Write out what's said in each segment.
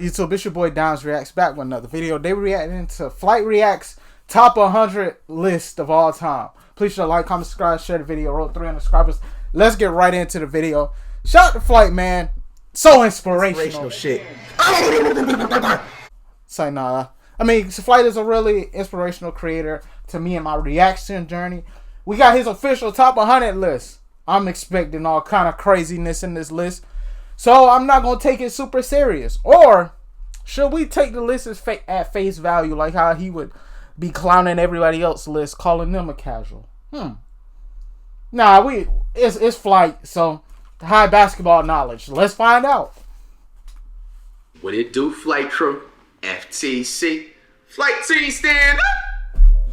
YouTube, it's your boy Dimes Reacts back with another video. They reacting to FlightReacts top 100 list of all time. Please share, like, comment, subscribe, share the video. Roll 300 subscribers. Let's get right into the video. Shout out to Flight, man. So inspirational shit. Say nah. I mean, Flight is a really inspirational creator to me in my reaction journey. We got his official top 100 list. I'm expecting all kind of craziness in this list. So I'm not going to take it super serious. Or should we take the list as at face value, like how he would be clowning everybody else's list, calling them a casual? Nah, it's Flight, so high basketball knowledge. Let's find out. What it do, Flight Crew? FTC. Flight team stand up!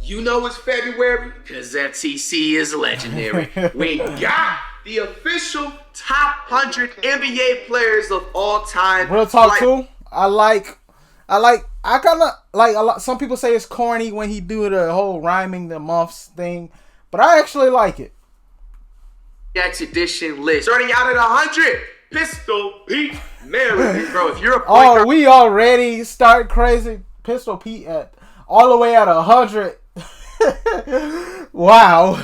You know it's February, because FTC is legendary. We got the official top 100 NBA players of all time. Real talk too. I kind of like a lot. Some people say it's corny when he do the whole rhyming the months thing, but I actually like it. Next edition list starting out at 100. Pistol Pete Mary, bro. If you're a point guard, we already start crazy. Pistol Pete at all the way at 100. Wow.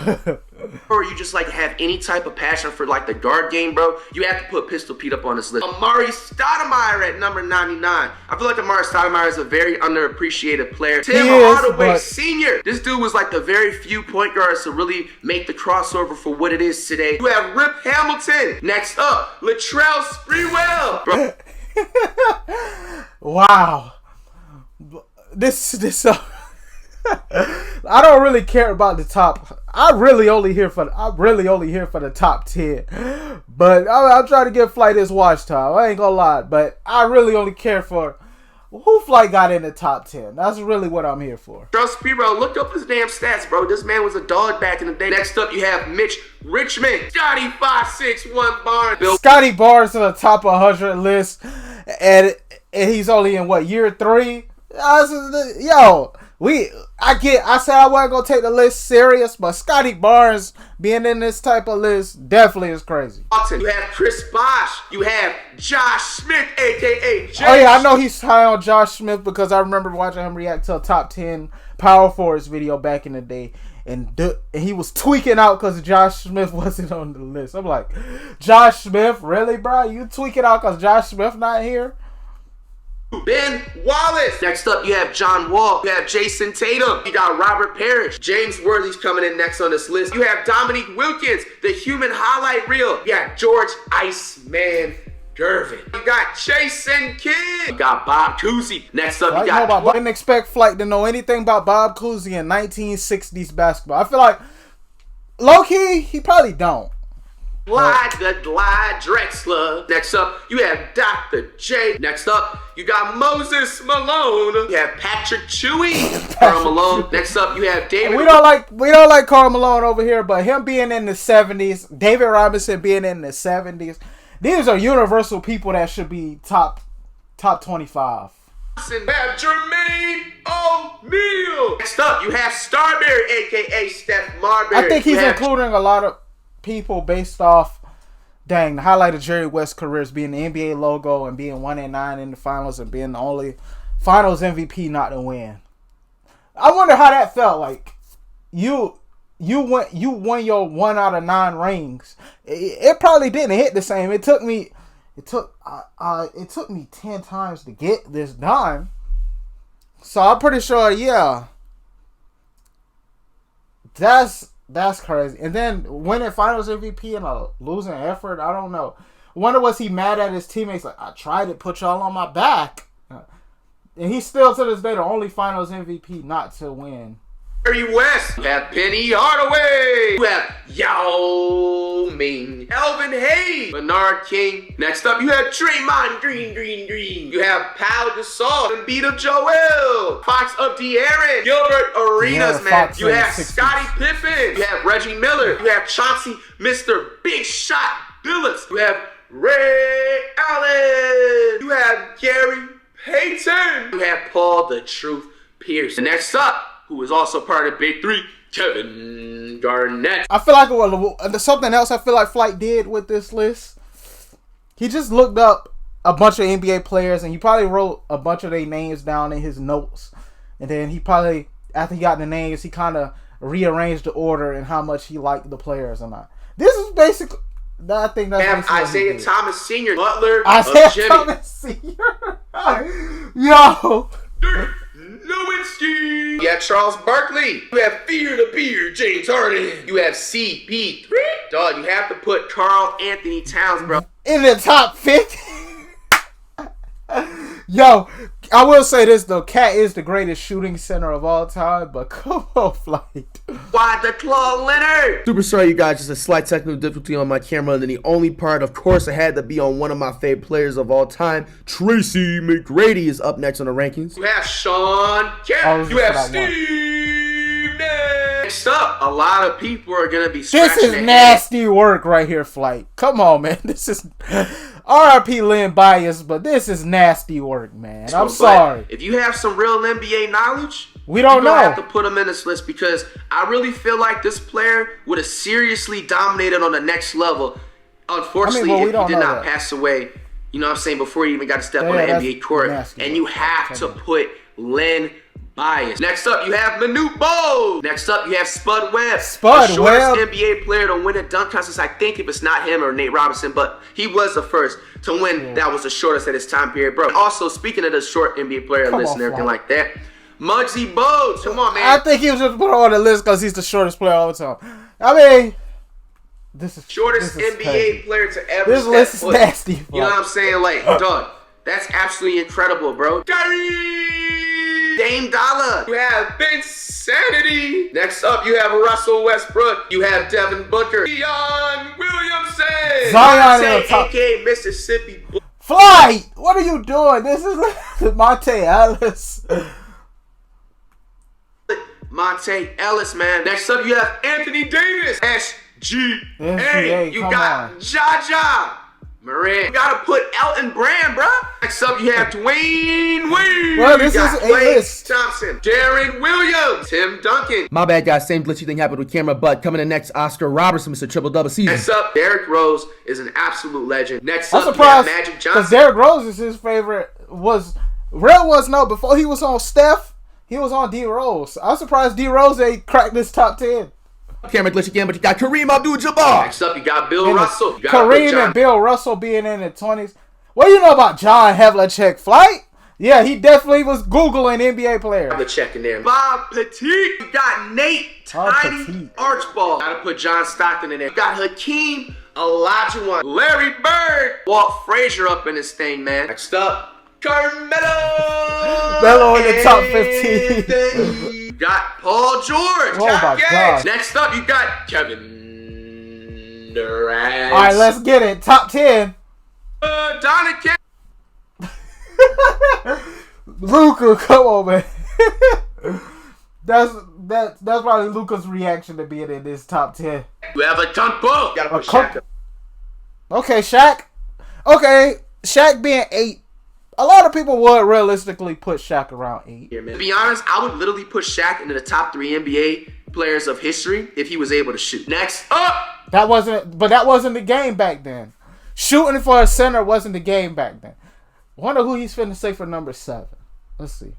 Or you just like have any type of passion for like the guard game, bro, you have to put Pistol Pete up on this list. Amari Stoudemire at number 99. I feel like Amari Stoudemire is a very underappreciated player. Tim Hardaway Sr. This dude was like the very few point guards to really make the crossover for what it is today. You have Rip Hamilton. Next up, Latrell Sprewell. Bro. Wow. I don't really care about the top. I'm really only here for the top 10. But I'm trying to give Flight his watch time. I ain't gonna lie, but I really only care for who Flight got in the top 10. That's really what I'm here for. Trust me, bro. Look up his damn stats, bro. This man was a dog back in the day. Next up, you have Mitch Richmond, Scotty 561 Barnes. Scotty Barnes to the top 100 list, and he's only in what, year 3? Yo. I said I wasn't gonna take the list serious, but Scotty Barnes being in this type of list definitely is crazy. You have Chris Bosh. You have Josh Smith, aka James. Oh yeah, I know he's high on Josh Smith because I remember watching him react to a top 10 power forwards video back in the day, and he was tweaking out because Josh Smith wasn't on the list. I'm like, Josh Smith, really, bro? You tweaking out because Josh Smith not here? Ben Wallace. Next up, you have John Wall. You have Jason Tatum. You got Robert Parrish. James Worthy's coming in next on this list. You have Dominique Wilkins, the human highlight reel. You got George Iceman Gervin. You got Jason Kidd. You got Bob Cousy. Next up, you got... I didn't expect Flight to know anything about Bob Cousy in 1960s basketball. I feel like, low-key, he probably don't. Glide Drexler. Next up, you have Dr. J. Next up, you got Moses Malone. You have Patrick Chewy. Karl Malone. Next up, you have David. We don't like Karl Malone over here, but him being in the 70s, David Robinson being in the 70s, these are universal people that should be top 25. You have Jermaine O'Neal. Next up, you have Starberry, aka Steph Marbury. I think he's including a lot of people based off, the highlight of Jerry West's careers being the NBA logo and being 1-9 in the finals and being the only finals MVP not to win. I wonder how that felt. Like you won your 1 out of 9 rings. It probably didn't hit the same. It took me 10 times to get this done. So I'm pretty sure, yeah. That's crazy. And then winning finals MVP in a losing effort, I don't know. Wonder, was he mad at his teammates? Like, I tried to put y'all on my back. And he's still to this day the only finals MVP not to win. Jerry West. You have Penny Hardaway. You have Yao Ming. Elvin Hayes. Bernard King. Next up, you have Draymond Green. You have Pau Gasol. Embiid Joel. Fox of De'Aaron. Gilbert Arenas, man. You have Scottie Pippen. You have Reggie Miller. You have Chauncey, Mr. Big Shot Billups. You have Ray Allen. You have Gary Payton. You have Paul the Truth Pierce. And next up, who is also part of Big Three, Kevin Garnett. I feel like something else I feel like Flight did with this list. He just looked up a bunch of NBA players, and he probably wrote a bunch of their names down in his notes. And then he probably, after he got the names, he kind of rearranged the order and how much he liked the players or not. This is basically, I think that's Isaiah Thomas Sr., Butler, Isaiah Jimmy. Thomas Sr. Yo. Nowitzki. You have Charles Barkley. You have Fear the Beer, James Harden. You have CP3. Dog, you have to put Karl Anthony Towns, bro. In the top 50. Yo, I will say this though, Cat is the greatest shooting center of all time, but come on, Flight. Why the Claw Leonard? Super sorry, you guys. Just a slight technical difficulty on my camera. And then the only part, of course, it had to be on one of my favorite players of all time. Tracy McGrady is up next on the rankings. You have Sean Kemp. You have Steve Nash. Next up, a lot of people are going to be scratching This is nasty work right here, Flight. Come on, man. This is RIP Lynn bias, but this is nasty work, man. I'm sorry. If you have some real NBA knowledge, we don't know. have to put him in this list because I really feel like this player would have seriously dominated on the next level. Unfortunately, if he did not pass away, you know what I'm saying, before he even got to step on the NBA court. And you have to put Len Bias. Next up, you have Manute Bol. Next up, you have Spud Webb. The shortest NBA player to win a dunk contest, I think, if it's not him or Nate Robinson, but he was the first to win. That was the shortest at his time period, bro. Also, speaking of the short NBA player list and everything like that, Muggsy Bogues. Come on, man. I think he was just put on the list because he's the shortest player all the time. I mean, this is shortest this is NBA crazy. Player to ever This list is nasty. You know what I'm saying? Like, dog, that's absolutely incredible, bro. Dame Dollar. You have Vince Sanity. Next up, you have Russell Westbrook. You have Devin Booker. Zion Williamson. Zion in the top. A.K.A. Mississippi. Flight! What are you doing? This is Monte Ellis. Monte Ellis, man. Next up, you have Anthony Davis. SGA. You got Jaja Morant. You gotta put Elton Brand, bro. Next up, you have Dwayne Wade. Well, this is A-list. Thompson, Darren Williams, Tim Duncan. My bad, guys. Same glitchy thing happened with camera, but coming in next, Oscar Robertson, Mr. Triple-Double season. Next up, Derrick Rose is an absolute legend. Next I'm up, you have surprised Magic because Johnson. Derrick Rose is his favorite. Before he was on Steph, he was on D Rose. I'm surprised D Rose ain't cracked this top 10. Camera glitch again, but you got Kareem Abdul-Jabbar. Next up, you got Bill Russell. You Kareem and Bill Russell being in the 20s. What do you know about John Havlicek? Flight? Yeah, he definitely was Googling NBA players. Havlicek in there. Bob Petit. You got Nate Tiny Archibald. Gotta put John Stockton in there. You got Hakeem Olajuwon. Larry Bird. Walt Frazier up in this thing, man. Next up, Carmelo. Melo in the top 15. You got Paul George. Oh my God. Next up, you got Kevin Durant. All right, let's get it. Top 10. Donovan. Luka, come on, man. That's probably Luka's reaction to being in this top 10. You have a Tumpo. You gotta put Shaq up. Okay, Shaq. Okay, Shaq being 8. A lot of people would realistically put Shaq around 8. To be honest, I would literally put Shaq into the top 3 NBA players of history if he was able to shoot. Next up. That wasn't the game back then. Shooting for a center wasn't the game back then. Wonder who he's finna say for number 7. Let's see.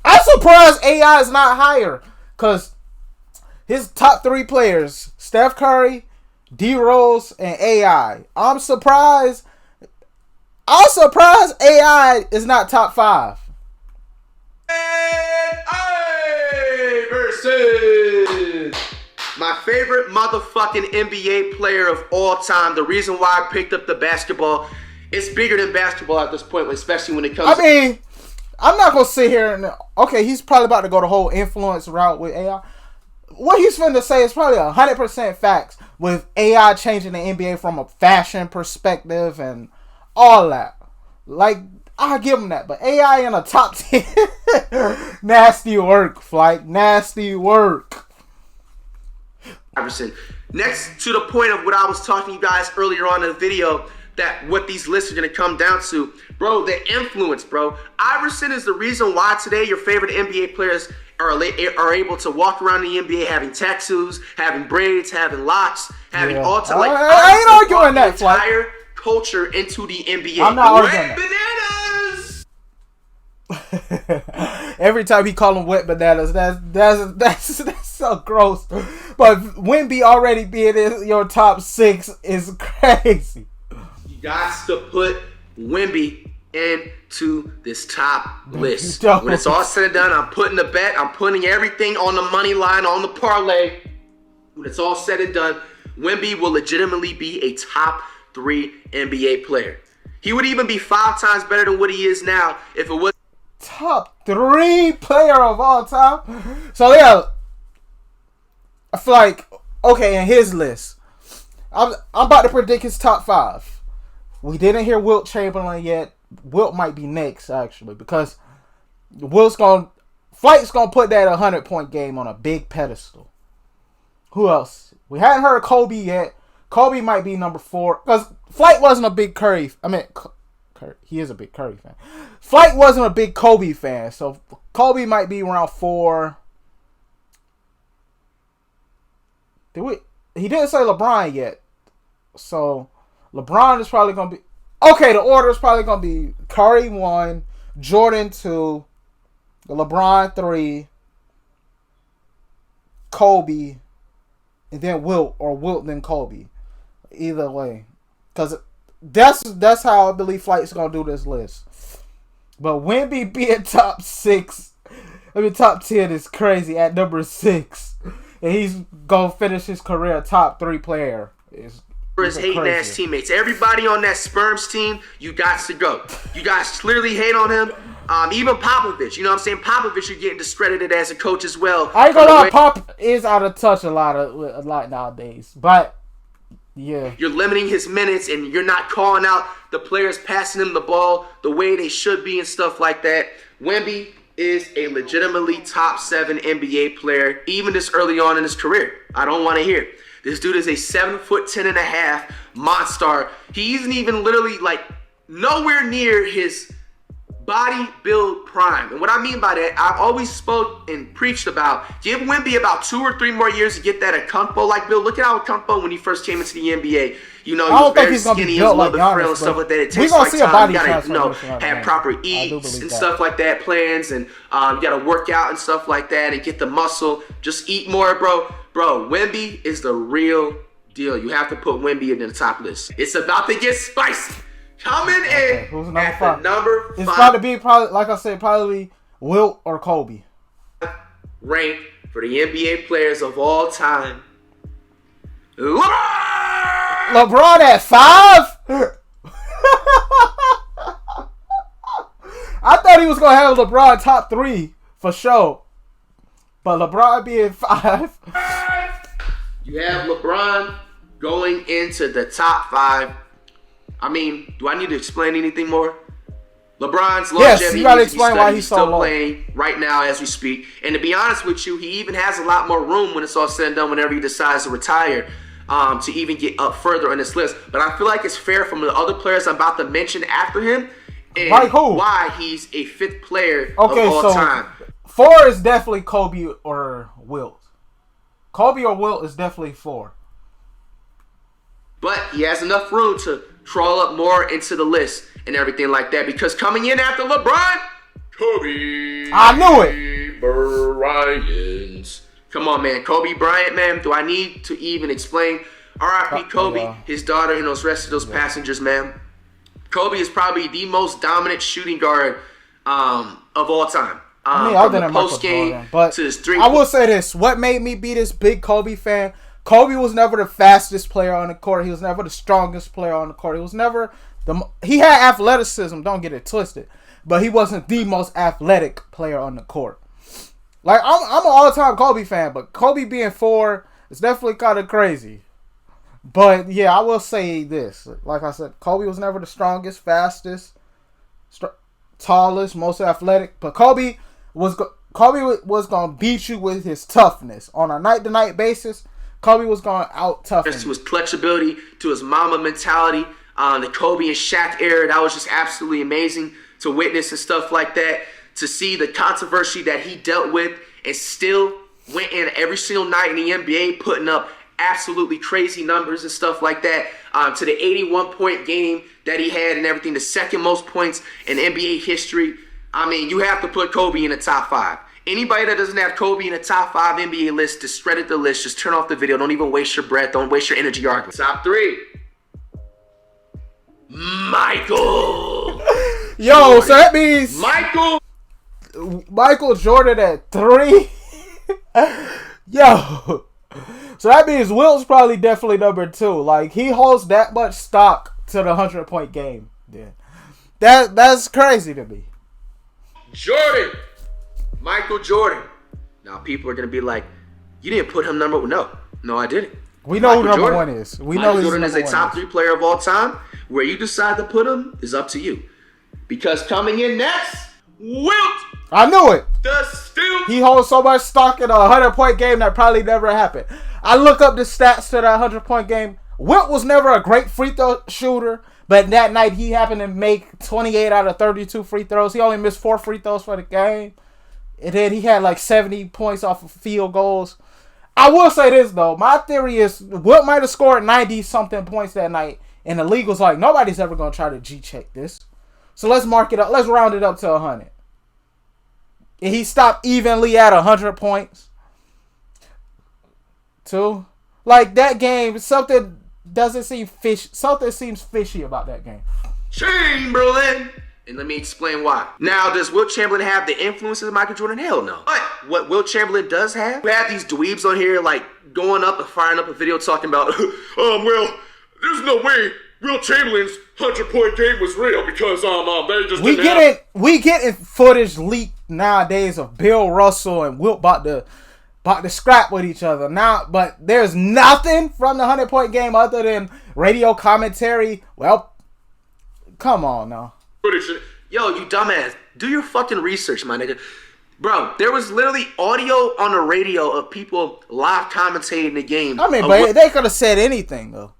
I'm surprised AI is not higher. Because his top 3 players, Steph Curry, D Rose, and AI. I'm surprised AI is not top 5. And Iverson. My favorite motherfucking NBA player of all time. The reason why I picked up the basketball, it's bigger than basketball at this point, especially when it comes I mean, I'm not going to sit here and... Okay, he's probably about to go the whole influence route with AI. What he's finna say is probably 100% facts with AI changing the NBA from a fashion perspective and all that. Like, I'll give him that. But AI in a top 10... Nasty work, Flight. Nasty work. Iverson. Next to the point of what I was talking to you guys earlier on in the video, that what these lists are going to come down to, bro, the influence, bro. Iverson is the reason why today your favorite NBA players are able to walk around the NBA having tattoos, having braids, having locks, having all time. I ain't arguing that, entire culture into the NBA. I'm not arguing Wet bananas. Every time he call him wet bananas, that's so gross. But Wemby already being in your top 6 is crazy. You got to put Wemby into this top list. When it's all said and done, I'm putting the bet. I'm putting everything on the money line, on the parlay. When it's all said and done, Wemby will legitimately be a top 3 NBA player. He would even be 5 times better than what he is now if it was top 3 player of all time. So yeah, I feel like, okay, in his list, I'm about to predict his top 5. We didn't hear Wilt Chamberlain yet. Wilt might be next, actually, because Flight's gonna put that 100-point game on a big pedestal. Who else? We hadn't heard of Kobe yet. Kobe might be number 4, because Flight wasn't a big Curry. He is a big Curry fan. Flight wasn't a big Kobe fan, so Kobe might be around 4. He didn't say LeBron yet, so LeBron is probably gonna be. Okay, the order is probably going to be Curry 1, Jordan 2, LeBron 3, Kobe, and then Wilt, or Wilt then Kobe. Either way. Because that's how I believe Flight's going to do this list. But Wemby being top 6, top 10 is crazy at number 6. And he's going to finish his career top 3 player. His hating ass teammates. Everybody on that Sperms team, you got to go. You guys clearly hate on him. Even Popovich, you know what I'm saying? Popovich, you're getting discredited as a coach as well. I ain't gonna lie, Pop is out of touch a lot nowadays. But yeah, you're limiting his minutes and you're not calling out the players passing him the ball the way they should be and stuff like that. Wemby is a legitimately top 7 NBA player, even this early on in his career. I don't want to hear it. This dude is a 7'10.5" monster. He isn't even literally like nowhere near his body build prime. And what I mean by that, I've always spoke and preached about give Wemby about 2 or 3 more years to get that Okonkwo like build. Look at Okonkwo when he first came into the NBA. You know, he was very skinny, he was a little bit frail and stuff like that. It takes like time. You gotta, have proper eats and stuff like that, plans, and you gotta work out and stuff like that and get the muscle. Just eat more, bro. Bro, Wemby is the real deal. You have to put Wemby in the top list. It's about to get spicy. Coming in who's at the number 5. It's about to be probably, like I said, probably Wilt or Kobe. Ranked for the NBA players of all time. LeBron at 5? I thought he was going to have LeBron top 3 for sure. But LeBron being 5. You have LeBron going into the top 5. I mean, do I need to explain anything more? LeBron's longevity, yes, you gotta explain why he's still so low. playing right now as we speak. And to be honest with you, he even has a lot more room when it's all said and done whenever he decides to retire to even get up further on this list. But I feel like it's fair from the other players I'm about to mention after him and like who? Why he's a 5th player of all time. 4 is definitely Kobe or Wilt. Kobe or Wilt is definitely 4. But he has enough room to crawl up more into the list and everything like that. Because coming in after LeBron, Kobe. I knew it. Bryant. Come on, man. Kobe Bryant, man. Do I need to even explain? R.I.P. Kobe, his daughter, and those rest of those passengers, man. Kobe is probably the most dominant shooting guard of all time. Other than Michael Jordan, but I will say this: what made me be this big Kobe fan? Kobe was never the fastest player on the court. He was never the strongest player on the court. He was never he had athleticism. Don't get it twisted, but he wasn't the most athletic player on the court. Like I'm an all-time Kobe fan, but Kobe being 4 is definitely kind of crazy. But yeah, I will say this: like I said, Kobe was never the strongest, fastest, tallest, most athletic, but Kobe was gonna beat you with his toughness on a night-to-night basis. Kobe was going to out-tough him. To his clutch ability, to his mama mentality, the Kobe and Shaq era, that was just absolutely amazing to witness and stuff like that. To see the controversy that he dealt with and still went in every single night in the NBA, putting up absolutely crazy numbers and stuff like that, to the 81-point game that he had and everything, the second most points in NBA history. I mean, you have to put Kobe in the top 5. Anybody that doesn't have Kobe in the top 5 NBA list, discredit the list. Just turn off the video. Don't even waste your breath. Don't waste your energy arguing. Top 3. Michael. Yo, Jordan. so that means Michael Jordan at 3. Yo. So that means Wilt's probably definitely number 2. Like, he holds that much stock to the 100-point game. Yeah. That's crazy to me. Jordan. Michael Jordan. Now, people are going to be like, you didn't put him number 1. No, I didn't. We know who number 1 is. We know Michael Jordan is a top 3 player of all time. Where you decide to put him is up to you. Because coming in next, Wilt. I knew it. The Stilt. He holds so much stock in a 100-point game that probably never happened. I look up the stats to that 100-point game. Wilt was never a great free throw shooter, but that night he happened to make 28 out of 32 free throws. He only missed 4 free throws for the game. And then he had like 70 points off of field goals. I will say this, though. My theory is Wilt might have scored 90-something points that night, and the league was like, nobody's ever going to try to G-check this. So let's mark it up. Let's round it up to 100. And he stopped evenly at 100 points. 2. Like, that game, something doesn't seem fishy. Something seems fishy about that game. Chamberlain. And let me explain why. Now, does Wilt Chamberlain have the influence of Michael Jordan? Hell no. But what Wilt Chamberlain does have, we have these dweebs on here, like, going up and firing up a video talking about, well, there's no way Wilt Chamberlain's 100-point game was real because they just we getting footage leaked nowadays of Bill Russell and Wilt about to scrap with each other now, but there's nothing from the 100-point game other than radio commentary. Well, come on now. Yo, you dumbass, do your fucking research, my nigga. Bro, there was literally audio on the radio of people live commentating the game. I mean, but they could have said anything though.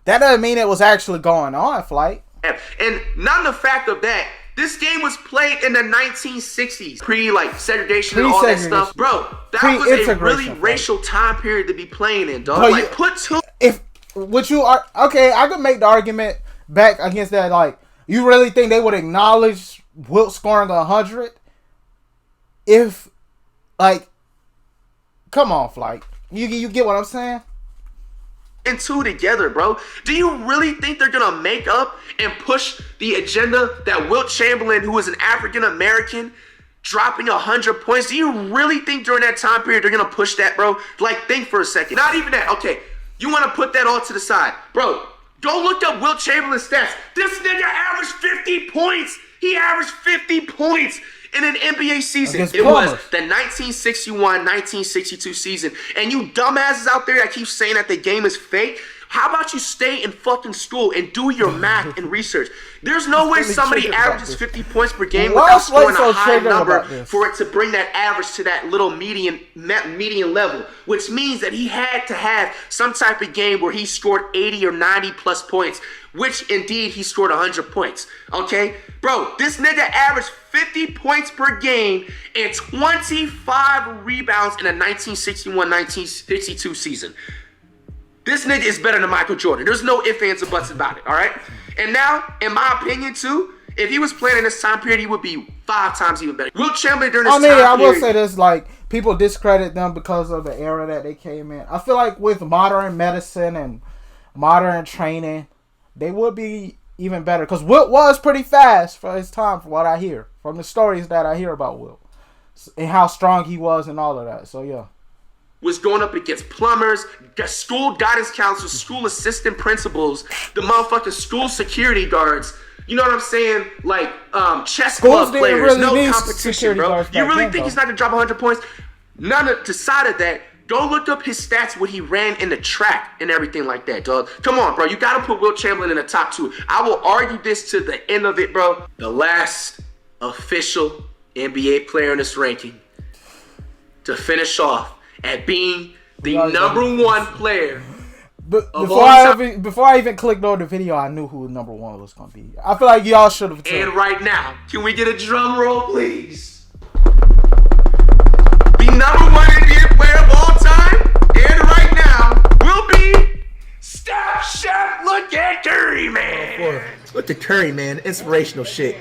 That doesn't mean it was actually going on, Flight. And not the fact of that, this game was played in the 1960s, segregation and all that stuff. Bro, that was a really racial time period to be playing in, dog. But like, put two. Okay, I could make the argument back against that. Like, you really think they would acknowledge Wilt scoring 100? If, like, come on, Flight. You get what I'm saying? And 2 together, bro. Do you really think they're gonna make up and push the agenda that Wilt Chamberlain, who is an African American, dropping 100 points? Do you really think during that time period they're gonna push that, bro? Like, think for a second. Not even that. Okay, you want to put that all to the side, bro? Go look up Wilt Chamberlain's stats. This nigga averaged 50 points. He averaged 50 points in an NBA season. It was the 1961-1962 season. And you dumbasses out there that keep saying that the game is fake, how about you stay in fucking school and do your math and research? There's no way somebody averages 50 points per game without scoring a high number for it to bring that average to that little median level, which means that he had to have some type of game where he scored 80 or 90 plus points, which indeed he scored 100 points. Okay? Bro, this nigga averaged 50 points per game and 25 rebounds in the 1961-1962 season. This nigga is better than Michael Jordan. There's no ifs, ands, or buts about it, all right? And now, in my opinion, too, if he was playing in this time period, he would be 5 times even better. Wilt Chamberlain during this time period... I will say this, like, people discredit them because of the era that they came in. I feel like with modern medicine and modern training, they would be even better. Because Wilt was pretty fast for his time, from what I hear. From the stories that I hear about Wilt. And how strong he was and all of that. So, yeah. Was going up against plumbers, school guidance counselors, school assistant principals, the motherfucking school security guards. You know what I'm saying? Like, chess club players. Really no competition, bro. You really think he's not going to drop 100 points? None of the side of that. Go look up his stats when he ran in the track and everything like that, dog. Come on, bro. You got to put Wilt Chamberlain in the top 2. I will argue this to the end of it, bro. The last official NBA player in this ranking to finish off at being the number 1 player. But before I even clicked on the video, I knew who number 1 was going to be. I feel like y'all should have. And right now, can we get a drum roll, please? The number 1 NBA player of all time, and right now, will be Look at Curry, man. Look at Curry, man. Inspirational shit.